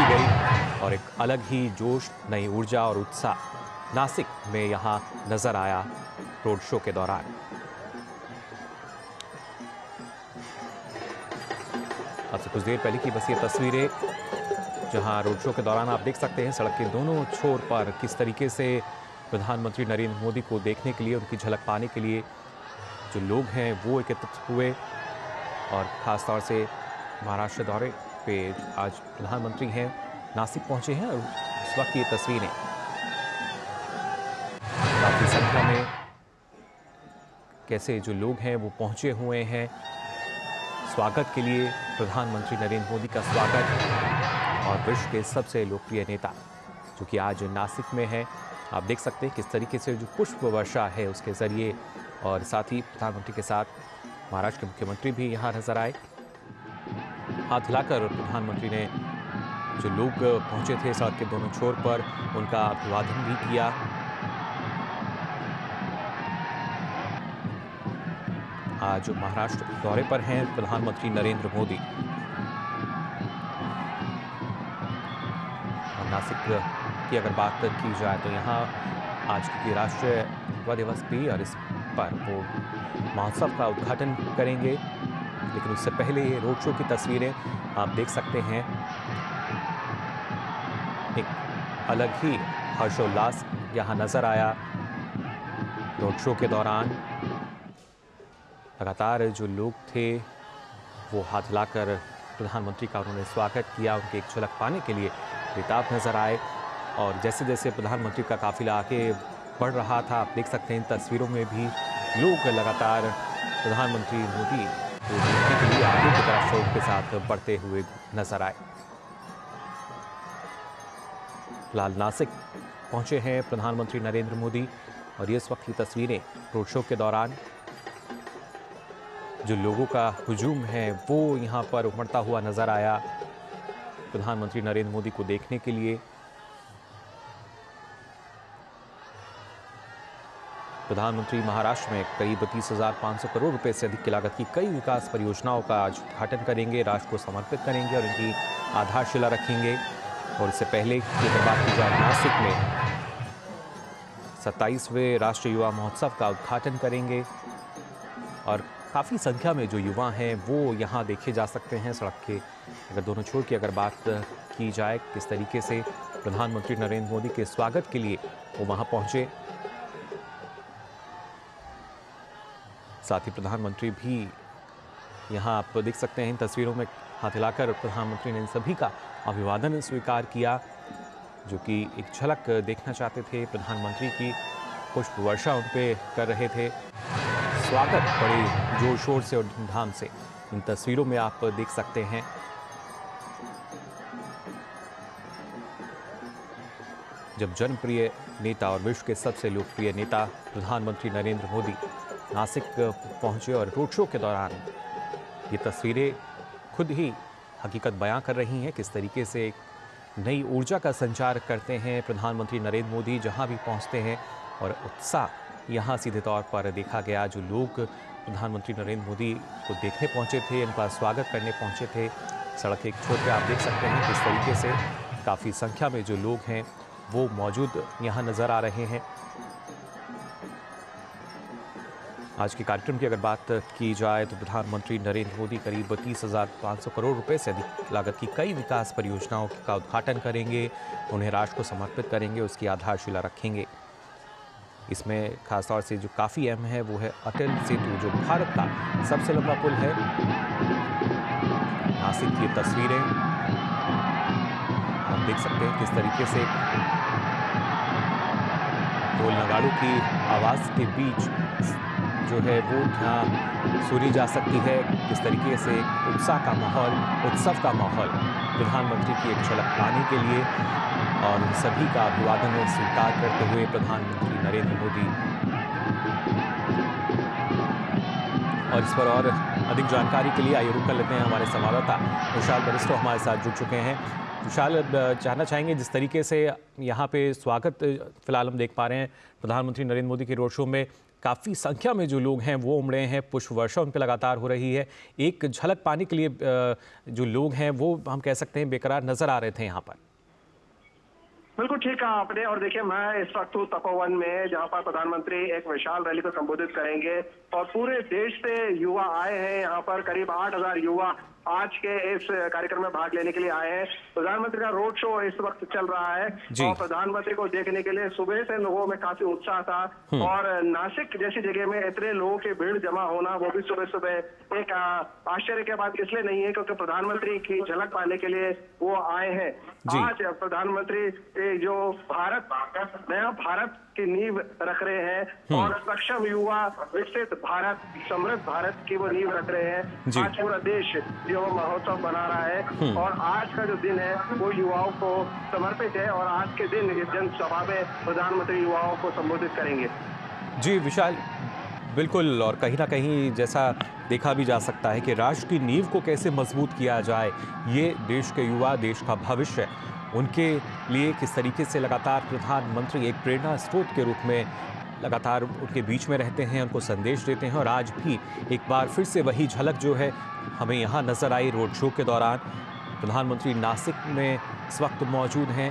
की गई और एक अलग ही जोश, नई ऊर्जा और उत्साह नासिक में यहाँ नजर आया रोड शो के दौरान। अब से कुछ देर पहले की बस ये तस्वीरें, जहां रोड शो के दौरान आप देख सकते हैं सड़क के दोनों छोर पर किस तरीके से प्रधानमंत्री नरेंद्र मोदी को देखने के लिए, उनकी झलक पाने के लिए जो लोग हैं वो एकत्रित हुए। और ख़ास तौर से महाराष्ट्र दौरे पे आज प्रधानमंत्री हैं, नासिक पहुंचे हैं और इस वक्त ये तस्वीरें काफ़ी संख्या में कैसे जो लोग हैं वो पहुंचे हुए हैं स्वागत के लिए। प्रधानमंत्री नरेंद्र मोदी का स्वागत और विश्व के सबसे लोकप्रिय नेता जो कि आज नासिक में है, आप देख सकते हैं किस तरीके से जो पुष्प वर्षा है उसके ज़रिए, और साथ ही प्रधानमंत्री के साथ महाराष्ट्र के मुख्यमंत्री भी यहाँ नजर आए। हाथ हिलाकर प्रधानमंत्री ने जो लोग पहुंचे थे सड़क के दोनों छोर पर उनका अभिवादन भी किया। आज महाराष्ट्र दौरे पर हैं प्रधानमंत्री नरेंद्र मोदी। और नासिक की अगर बात की जाए तो यहाँ आज की राष्ट्रीय युवा दिवस भी, और इस पर वो महोत्सव का उद्घाटन करेंगे। लेकिन उससे पहले ये रोड शो की तस्वीरें आप देख सकते हैं, एक अलग ही हर्षोल्लास यहाँ नजर आया रोड शो के दौरान। लगातार जो लोग थे वो हाथ हिलाकर प्रधानमंत्री का उन्होंने स्वागत किया, उनकी एक झलक पाने के लिए बेताब नजर आए। और जैसे जैसे प्रधानमंत्री का काफिला आगे बढ़ रहा था, आप देख सकते हैं इन तस्वीरों में भी लोग लगातार प्रधानमंत्री मोदी को देखने के लिए आगे की तरफ शौक के साथ बढ़ते हुए नजर आए। फिलहाल नासिक पहुंचे हैं प्रधानमंत्री नरेंद्र मोदी और ये इस वक्त की तस्वीरें रोड शो के दौरान जो लोगों का हुजूम है वो यहाँ पर उमड़ता हुआ नजर आया प्रधानमंत्री नरेंद्र मोदी को देखने के लिए। प्रधानमंत्री महाराष्ट्र में करीब 30,500 करोड़ रुपए से अधिक की लागत की कई विकास परियोजनाओं का आज उद्घाटन करेंगे, राष्ट्र को समर्पित करेंगे और इनकी आधारशिला रखेंगे। और इससे पहले की अगर बात की जाए, नासिक में 27वें राष्ट्रीय युवा महोत्सव का उद्घाटन करेंगे और काफ़ी संख्या में जो युवा हैं वो यहाँ देखे जा सकते हैं। सड़क के अगर दोनों छोर की अगर बात की जाए, किस तरीके से प्रधानमंत्री नरेंद्र मोदी के स्वागत के लिए वो वहाँ पहुँचे। साथ ही प्रधानमंत्री भी यहाँ आप देख सकते हैं इन तस्वीरों में हाथ हिलाकर प्रधानमंत्री ने इन सभी का अभिवादन स्वीकार किया, जो कि एक झलक देखना चाहते थे प्रधानमंत्री की। पुष्प वर्षा उन पे कर रहे थे, स्वागत बड़े जोर शोर से और धूमधाम से इन तस्वीरों में आप देख सकते हैं। जब जनप्रिय नेता और विश्व के सबसे लोकप्रिय नेता प्रधानमंत्री नरेंद्र मोदी नासिक पहुंचे और रोड शो के दौरान ये तस्वीरें खुद ही हकीकत बयां कर रही हैं किस तरीके से एक नई ऊर्जा का संचार करते हैं प्रधानमंत्री नरेंद्र मोदी जहां भी पहुंचते हैं। और उत्साह यहाँ सीधे तौर पर देखा गया, जो लोग प्रधानमंत्री नरेंद्र मोदी को देखने पहुंचे थे, उनका स्वागत करने पहुंचे थे। सड़क के एक छोर पे आप देख सकते हैं किस तरीके से काफ़ी संख्या में जो लोग हैं वो मौजूद यहाँ नज़र आ रहे हैं। आज के कार्यक्रम की अगर बात की जाए तो प्रधानमंत्री नरेंद्र मोदी करीब 30,500 करोड़ रुपए से अधिक लागत की कई विकास परियोजनाओं का उद्घाटन करेंगे, उन्हें राष्ट्र को समर्पित करेंगे, उसकी आधारशिला रखेंगे। इसमें खासतौर से जो काफ़ी अहम है वो है अटल सेतु, जो भारत का सबसे लंबा पुल है। नासिक की तस्वीरें आप देख सकते हैं किस तरीके से ढोल नगाड़ों की आवाज़ के बीच जो है वो यहाँ सुनी जा सकती है। किस तरीके से उत्साह का माहौल, उत्सव का माहौल प्रधानमंत्री की एक झलक पाने के लिए, और उन सभी का अभिवादन स्वीकार करते हुए प्रधानमंत्री नरेंद्र मोदी। और इस पर और अधिक जानकारी के लिए आइए रुक कर लेते हैं हमारे संवाददाता विशाल बरिस्टो हमारे साथ जुड़ चुके हैं। विशाल, जानना चाहेंगे जिस तरीके से यहाँ पे स्वागत फिलहाल हम देख पा रहे हैं प्रधानमंत्री नरेंद्र मोदी के रोड शो में, काफ़ी संख्या में जो लोग हैं वो उमड़े हैं, पुष्प वर्षा उन पर लगातार हो रही है। एक झलक पाने के लिए जो लोग हैं वो हम कह सकते हैं बेकरार नजर आ रहे थे यहाँ पर। बिल्कुल ठीक कहा आपने। और देखिए, मैं इस वक्त हूँ तपोवन में, जहां पर प्रधानमंत्री एक विशाल रैली को संबोधित करेंगे और पूरे देश से युवा आए हैं। यहाँ पर करीब 8,000 युवा आज के इस कार्यक्रम में भाग लेने के लिए आए हैं। प्रधानमंत्री का रोड शो इस वक्त चल रहा है और प्रधानमंत्री को देखने के लिए सुबह से लोगों में काफी उत्साह था। और नासिक जैसी जगह में इतने लोगों की भीड़ जमा होना, वो भी सुबह सुबह, एक आश्चर्य की बात इसलिए नहीं है क्योंकि प्रधानमंत्री की झलक पाने के लिए वो आए हैं। आज प्रधानमंत्री जो नया भारत की नींव रख रहे हैं और सक्षम युवा, विकसित भारत, समृद्ध भारत की वो नींव रख रहे हैं। आज पूरा देश युवा महोत्सव मना रहा है और आज का जो दिन है वो युवाओं को समर्पित है। और आज के दिन इस जनसभा में प्रधानमंत्री युवाओं को संबोधित करेंगे। जी विशाल, बिल्कुल। और कहीं ना कहीं जैसा देखा भी जा सकता है कि राष्ट्र की नींव को कैसे मजबूत किया जाए, ये देश के युवा, देश का भविष्य, उनके लिए किस तरीके से लगातार प्रधानमंत्री एक प्रेरणा स्रोत के रूप में लगातार उनके बीच में रहते हैं, उनको संदेश देते हैं। और आज भी एक बार फिर से वही झलक जो है हमें यहाँ नज़र आई रोड शो के दौरान। प्रधानमंत्री नासिक में इस वक्त मौजूद हैं,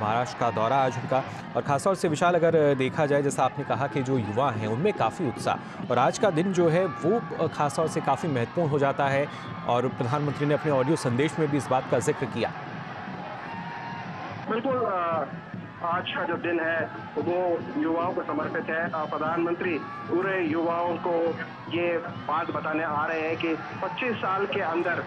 महाराष्ट्र का दौरा आज उनका। और खासतौर से विशाल, अगर देखा जाए जैसा आपने कहा कि जो युवा हैं उनमें काफ़ी उत्साह, और आज का दिन जो है वो खासतौर से काफ़ी महत्वपूर्ण हो जाता है। और प्रधानमंत्री ने अपने ऑडियो संदेश में भी इस बात का जिक्र किया। बिल्कुल, आज का जो दिन है वो युवाओं को समर्पित है। प्रधानमंत्री पूरे युवाओं को ये बात बताने आ रहे हैं कि 25 साल के अंदर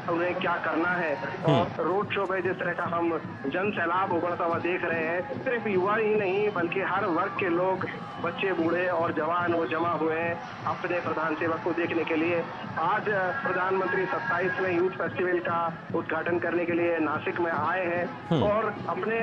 उन्हें क्या करना है। और रोड शो पे जिस तरह का हम जन सैलाब उभरता हुआ देख रहे हैं, सिर्फ युवा ही नहीं बल्कि हर वर्ग के लोग, बच्चे, बूढ़े और जवान, वो जमा हुए हैं अपने प्रधान सेवक को देखने के लिए। आज प्रधानमंत्री 27वें यूथ फेस्टिवल का उद्घाटन करने के लिए नासिक में आए हैं और अपने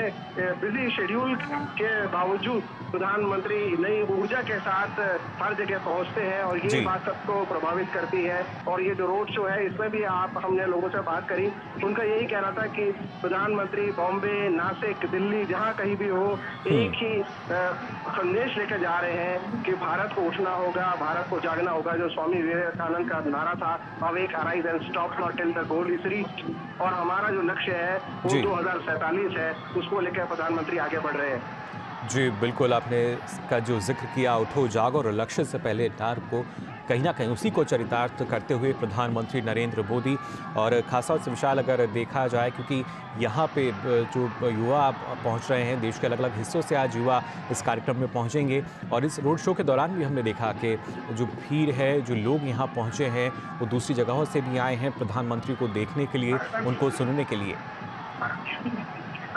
बिजी शेड्यूल के बावजूद प्रधानमंत्री नई ऊर्जा के साथ हर जगह पहुंचते हैं और ये बात सबको प्रभावित करती है। और ये जो रोड शो है इसमें भी हमने लोगों से बात करी, उनका यही कहना था कि प्रधानमंत्री बॉम्बे, नासिक, दिल्ली, जहां कहीं भी हो, एक ही संदेश लेकर जा रहे हैं कि भारत को उठना होगा, भारत को जागना होगा। जो स्वामी विवेकानंद का नारा था, awake, arise and stop not till the goal is reached, और हमारा जो लक्ष्य है वो 2047 है, उसको लेकर प्रधानमंत्री आगे बढ़ रहे हैं। जी बिल्कुल, आपने इसका जो जिक्र किया, उठो जागो और लक्ष्य से पहले नार को कहीं ना कहीं उसी को चरितार्थ करते हुए प्रधानमंत्री नरेंद्र मोदी। और खासतौर से विशाल, अगर देखा जाए क्योंकि यहाँ पे जो युवा पहुँच रहे हैं, देश के अलग अलग हिस्सों से आज युवा इस कार्यक्रम में पहुँचेंगे। और इस रोड शो के दौरान भी हमने देखा कि जो भीड़ है, जो लोग यहाँ पहुँचे हैं, वो दूसरी जगहों से भी आए हैं प्रधानमंत्री को देखने के लिए, उनको सुनने के लिए।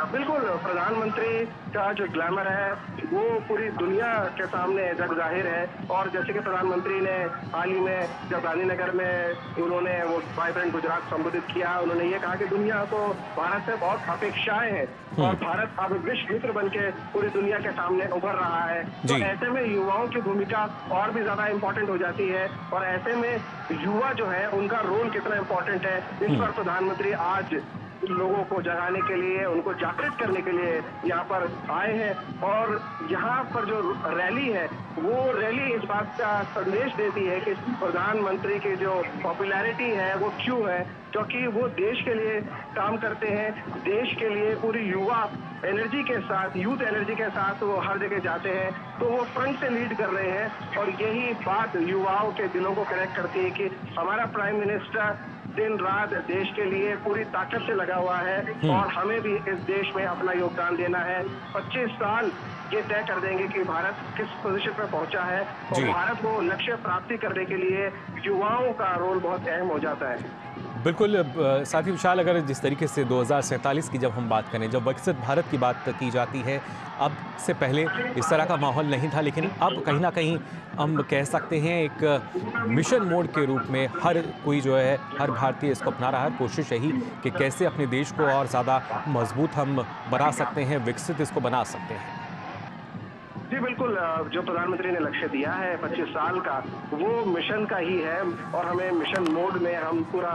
बिल्कुल, प्रधानमंत्री का जो ग्लैमर है वो पूरी दुनिया के सामने जग जाहिर है। और जैसे कि प्रधानमंत्री ने हाल ही में जब गांधीनगर में उन्होंने वो वाइब्रेंट गुजरात संबोधित किया, उन्होंने ये कहा कि दुनिया को भारत से बहुत अपेक्षाएं हैं और भारत अब विश्व मित्र बन के पूरी दुनिया के सामने उभर रहा है। तो ऐसे में युवाओं की भूमिका और भी ज्यादा इम्पोर्टेंट हो जाती है। और ऐसे में युवा जो है उनका रोल कितना इम्पोर्टेंट है, इस पर प्रधानमंत्री आज लोगों को जगाने के लिए, उनको जागृत करने के लिए यहाँ पर आए हैं। और यहाँ पर जो रैली है वो रैली इस बात का संदेश देती है कि प्रधानमंत्री की जो पॉपुलैरिटी है वो क्यों है, क्योंकि वो देश के लिए काम करते हैं, देश के लिए पूरी युवा एनर्जी के साथ, यूथ एनर्जी के साथ वो हर जगह जाते हैं। तो वो फ्रंट से लीड कर रहे हैं और यही बात युवाओं के दिलों को कनेक्ट करती है कि हमारा प्राइम मिनिस्टर दिन रात देश के लिए पूरी ताकत से लगा हुआ है और हमें भी इस देश में अपना योगदान देना है। 25 साल ये तय कर देंगे कि भारत किस पोजीशन पर पहुंचा है और भारत को लक्ष्य प्राप्ति करने के लिए युवाओं का रोल बहुत अहम हो जाता है। बिल्कुल। साथ ही विशाल, अगर जिस तरीके से 2047 की जब हम बात करें, जब विकसित भारत की बात की जाती है, अब से पहले इस तरह का माहौल नहीं था, लेकिन अब कहीं ना कहीं हम कह सकते हैं एक मिशन मोड के रूप में हर कोई जो है, हर भारतीय इसको अपना रहा है। कोशिश यही कि कैसे अपने देश को और ज़्यादा मजबूत हम बना सकते हैं, विकसित इसको बना सकते हैं। जी बिल्कुल, जो प्रधानमंत्री ने लक्ष्य दिया है 25 साल का, वो मिशन का ही है और हमें मिशन मोड में हम पूरा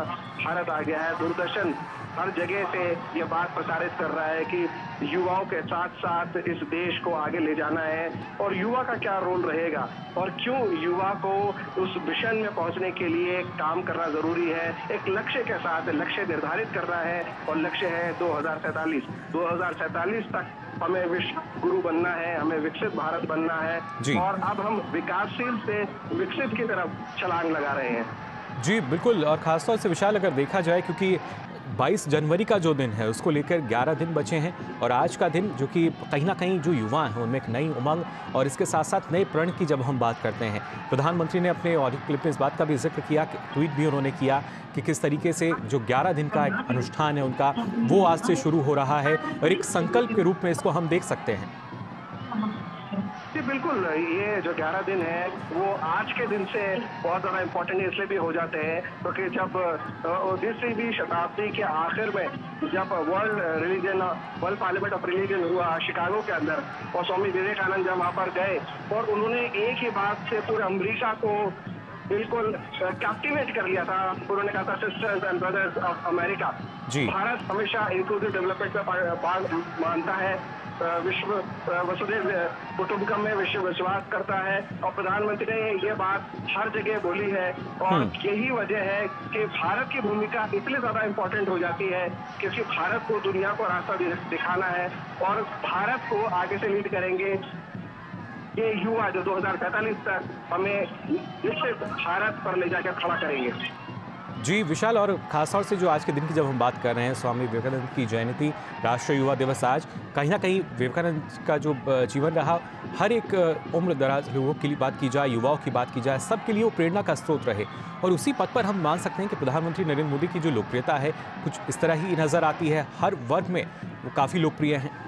भारत आ गया है। दूरदर्शन हर जगह से ये बात प्रसारित कर रहा है कि युवाओं के साथ साथ इस देश को आगे ले जाना है और युवा का क्या रोल रहेगा और क्यों युवा को उस मिशन में पहुंचने के लिए काम करना जरूरी है। एक लक्ष्य के साथ लक्ष्य निर्धारित करना है और लक्ष्य है 2047 तक हमें विश्व गुरु बनना है, हमें विकसित भारत बनना है जी। और अब हम विकासशील से विकसित की तरफ छलांग लगा रहे हैं। जी बिल्कुल, और खासतौर से विशाल अगर देखा जाए, क्योंकि 22 जनवरी का जो दिन है उसको लेकर 11 दिन बचे हैं और आज का दिन जो कि कहीं ना कहीं जो युवा हैं उनमें एक नई उमंग और इसके साथ साथ नए प्रण की जब हम बात करते हैं, प्रधानमंत्री ने अपने ऑडियो क्लिप में इस बात का भी जिक्र किया, ट्वीट भी उन्होंने किया कि किस तरीके से जो 11 दिन का एक अनुष्ठान है उनका वो आज से शुरू हो रहा है और एक संकल्प के रूप में इसको हम देख सकते हैं। जी बिल्कुल, ये जो 11 दिन है वो आज के दिन से बहुत ज़्यादा इम्पोर्टेंट इसलिए भी हो जाते हैं क्योंकि जब 19वीं शताब्दी के आखिर में जब वर्ल्ड पार्लियामेंट ऑफ रिलीजन हुआ शिकागो के अंदर और स्वामी विवेकानंद जब वहाँ पर गए और उन्होंने एक ही बात से पूरे अमेरिका को बिल्कुल कैप्टिवेट कर लिया था। उन्होंने कहा था sisters and brothers of America. Bharat हमेशा इंक्लूसिव डेवलपमेंट में मानता है, विश्व वसुधैव कुटुंबकम में विश्व विश्वास करता है और प्रधानमंत्री ने ये बात हर जगह बोली है और यही वजह है कि भारत की भूमिका इसलिए ज्यादा इम्पोर्टेंट हो जाती है क्योंकि भारत को दुनिया को रास्ता दिखाना है और भारत को आगे से लीड करेंगे ये युवा जो 2045 तक हमें विकसित भारत पर ले जाकर खड़ा करेंगे। जी विशाल, और खासतौर से जो आज के दिन की जब हम बात कर रहे हैं, स्वामी विवेकानंद की जयंती, राष्ट्रीय युवा दिवस आज, कहीं ना कहीं विवेकानंद का जो जीवन रहा हर एक उम्र दराज लोगों की बात की जाए, युवाओं की बात की जाए, सबके लिए वो प्रेरणा का स्रोत रहे और उसी पद पर हम मान सकते हैं कि प्रधानमंत्री नरेंद्र मोदी की जो लोकप्रियता है कुछ इस तरह ही नज़र आती है, हर वर्ग में वो काफ़ी लोकप्रिय हैं।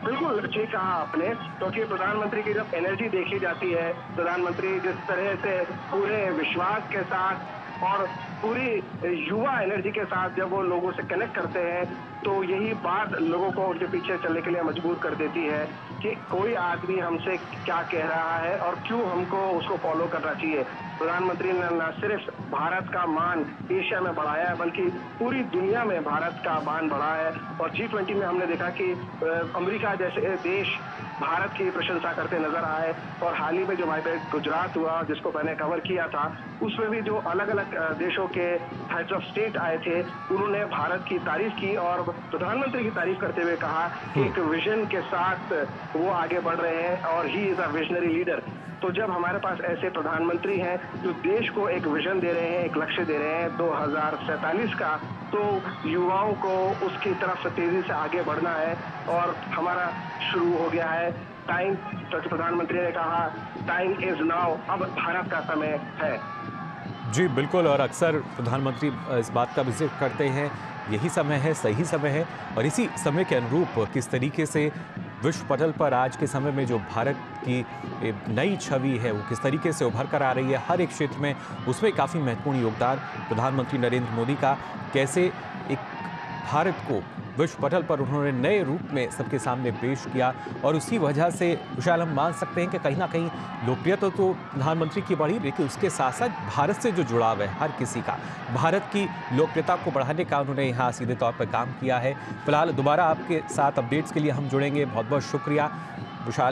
बिल्कुल ठीक कहा आपने, क्योंकि प्रधानमंत्री की जब एनर्जी देखी जाती है, प्रधानमंत्री जिस तरह से पूरे विश्वास के साथ और पूरी युवा एनर्जी के साथ जब वो लोगों से कनेक्ट करते हैं तो यही बात लोगों को उनके पीछे चलने के लिए मजबूर कर देती है कि कोई आदमी हमसे क्या कह रहा है और क्यों हमको उसको फॉलो करना चाहिए। प्रधानमंत्री ने न सिर्फ भारत का मान एशिया में बढ़ाया है बल्कि पूरी दुनिया में भारत का मान बढ़ा है और G20 में हमने देखा कि अमेरिका जैसे देश भारत की प्रशंसा करते नजर आए और हाल ही में जो वाइब्रेंट गुजरात हुआ जिसको मैंने कवर किया था उसमें भी जो अलग अलग देशों के हेड्स ऑफ स्टेट आए थे उन्होंने भारत की तारीफ की और प्रधानमंत्री की तारीफ करते हुए कहा कि एक विजन के साथ वो आगे बढ़ रहे हैं और he is a visionary leader. तो जब हमारे पास ऐसे प्रधानमंत्री हैं जो देश को एक विजन दे रहे हैं, एक लक्ष्य दे रहे हैं 2047 का, तो युवाओं को उसकी तरफ से तेजी से आगे बढ़ना है और हमारा शुरू हो गया है टाइम। तो प्रधानमंत्री ने कहा टाइम इज नाउ, अब भारत का समय है। जी बिल्कुल, और अक्सर प्रधानमंत्री इस बात का भी जिक्र करते हैं, यही समय है, सही समय है और इसी समय के अनुरूप किस तरीके से विश्व पटल पर आज के समय में जो भारत की नई छवि है वो किस तरीके से उभर कर आ रही है हर एक क्षेत्र में, उसमें काफ़ी महत्वपूर्ण योगदान प्रधानमंत्री नरेंद्र मोदी का, कैसे एक भारत को विश्व पटल पर उन्होंने नए रूप में सबके सामने पेश किया और उसी वजह से विशाल हम मान सकते हैं कि कहीं ना कहीं लोकप्रियता तो प्रधानमंत्री की बढ़ी, लेकिन उसके साथ साथ भारत से जो जुड़ाव है हर किसी का, भारत की लोकप्रियता को बढ़ाने का उन्होंने यहाँ सीधे तौर पर काम किया है। फिलहाल दोबारा आपके साथ अपडेट्स के लिए हम जुड़ेंगे, बहुत बहुत शुक्रिया विशाल।